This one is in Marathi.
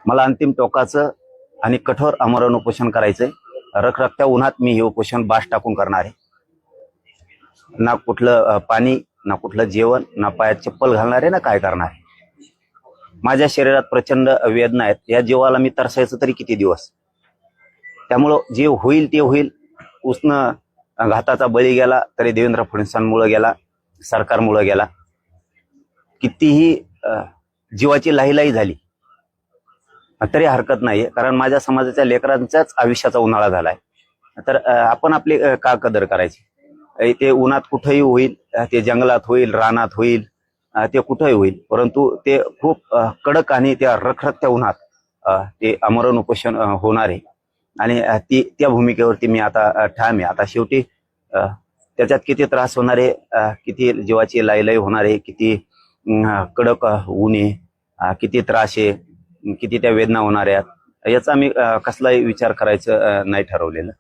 मला अंतिम टोकाचं आणि कठोर आमरण उपोषण करायचंय। रखरखत्या उन्हात मी हे उपोषण बास टाकून करणार आहे। ना कुठलं पाणी, ना कुठलं जेवण, ना पायात चप्पल घालणार आहे, ना काय करणार आहे। माझ्या शरीरात प्रचंड वेदना आहेत। या जीवाला मी तरसायचं तरी किती दिवस। त्यामुळं जे होईल ते होईल। उष्ण घाताचा बळी गेला तरी देवेंद्र फडणवीसांमुळे गेला, सरकारमुळे गेला। कितीही जीवाची लाहीलाही झाली तरी हरकत नाहीये, कारण माझ्या समाजाच्या लेकरांच्याच आयुष्याचा उन्हाळा झालाय। तर आपण आपली का कदर करायची। ते उन्हात कुठेही होईल, ते जंगलात होईल, रानात होईल, ते कुठेही होईल, परंतु ते खूप कडक आणि त्या रखरखत्या उन्हात ते आमरण उपोषण होणार आहे। आणि त्या भूमिकेवरती मी आता ठाम आहे। आता शेवटी त्याच्यात किती त्रास होणार आहे, किती जीवाची लाहीलाही होणार आहे, किती कडक ऊन आहे, किती त्रास आहे, किती त्या वेदना होणार आहेत, याचा मी कसलाही विचार करायचं नाही ठरवलेलं।